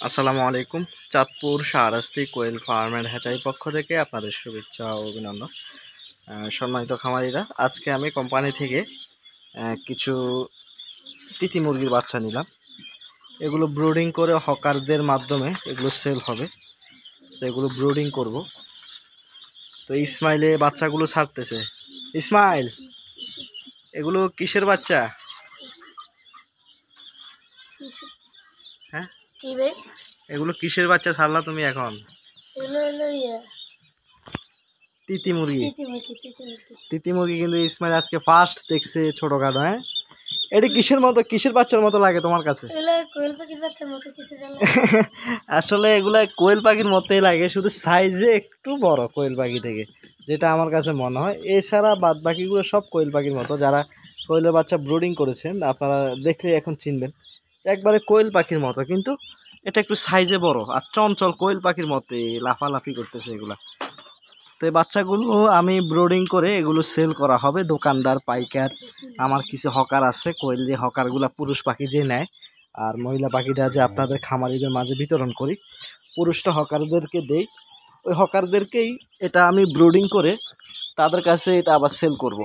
আসসালামু আলাইকুম। Chandpur Shahrasti quail farm and hatchery পক্ষ থেকে আপনাদের শুভেচ্ছা ও অভিনন্দন। সম্মানিত খামারিরা, আজকে আমি কোম্পানি থেকে কিছু তিতি মুরগির বাচ্চা নিলাম। এগুলো ব্রুডিং করে হকারদের মাধ্যমে এগুলো সেল হবে। তো এগুলো ব্রুডিং করব। তো ইসমাইলে বাচ্চাগুলো ছাড়তেছে। ইসমাইল, এগুলো কিসের বাচ্চা? হ্যাঁ, এগুলো কিসের বাচ্চা ছাড়লা তুমি এখন? তিতি মুরগি। তিতি মুরগি কিন্তু ইসমাইল আজকে ফার্স্ট দেখছে ছোটখাটো। হ্যাঁ, এটা কিসের বাচ্চার মতো লাগে তোমার কাছে? আসলে এগুলা কোয়েল পাখির মতোই লাগে, শুধু সাইজে একটু বড় কোয়েল পাখি থেকে, যেটা আমার কাছে মনে হয়। এছাড়া বাদ বাকিগুলো সব কোয়েল পাখির মতো। যারা কোয়েলের বাচ্চা ব্রুডিং করেছেন আপনারা দেখলে এখন চিনবেন, একবারে কোয়েল পাখির মতো, কিন্তু এটা একটু সাইজে বড় আর চঞ্চল কোয়েল পাখির মতোই লাফালাফি করতেছে এগুলা। তো এই বাচ্চাগুলো আমি ব্রুডিং করে এগুলো সেল করা হবে। দোকানদার, পাইকার, আমার কিছু হকার আছে। কোয়েল যে হকারগুলা পুরুষ পাখি যে নেয়, আর মহিলা পাখিটা যে আপনাদের খামারিদের মাঝে বিতরণ করি, পুরুষটা হকারদেরকে দেই। ওই হকারদেরকেই এটা আমি ব্রুডিং করে তাদের কাছে এটা আবার সেল করব।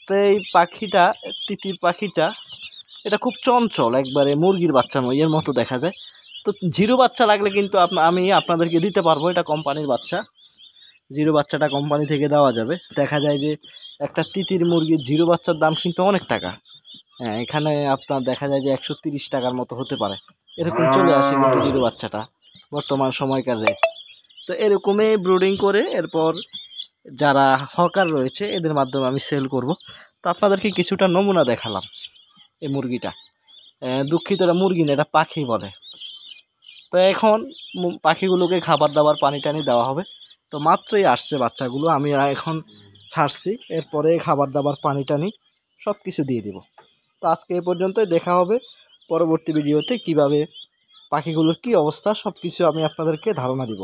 তো এই পাখিটা, তিতির পাখিটা, এটা খুব চঞ্চল, একবারে মুরগির বাচ্চা এর মতো দেখা যায়। তো জিরো বাচ্চা লাগলে কিন্তু আমি আপনাদেরকে দিতে পারবো। এটা কোম্পানির বাচ্চা, জিরো বাচ্চাটা কোম্পানি থেকে দেওয়া যাবে। দেখা যায় যে একটা তিতির মুরগির জিরো বাচ্চার দাম কিন্তু অনেক টাকা। হ্যাঁ, এখানে আপনার দেখা যায় যে 130 টাকার মতো হতে পারে, এরকম চলে আসে কিন্তু জিরো বাচ্চাটা বর্তমান সময়কার রেট। তো এরকমই ব্রুডিং করে এরপর যারা হকার রয়েছে এদের মাধ্যমে আমি সেল করব। তো আপনাদেরকে কিছুটা নমুনা দেখালাম। এই মুরগিটা, দুঃখিত, এটা মুরগি না, এটা পাখি বলে। তো এখন পাখিগুলোকে খাবার দাবার, পানি টানি দেওয়া হবে। তো মাত্রই আসছে বাচ্চাগুলো, আমি এখন ছাড়ছি। এরপরে খাবার দাবার, পানি টানি সব কিছু দিয়ে দিব। তো আজকে এ পর্যন্তই। দেখা হবে পরবর্তী ভিডিওতে, কিভাবে পাখিগুলোর কি অবস্থা সব কিছু আমি আপনাদেরকে ধারণা দিব।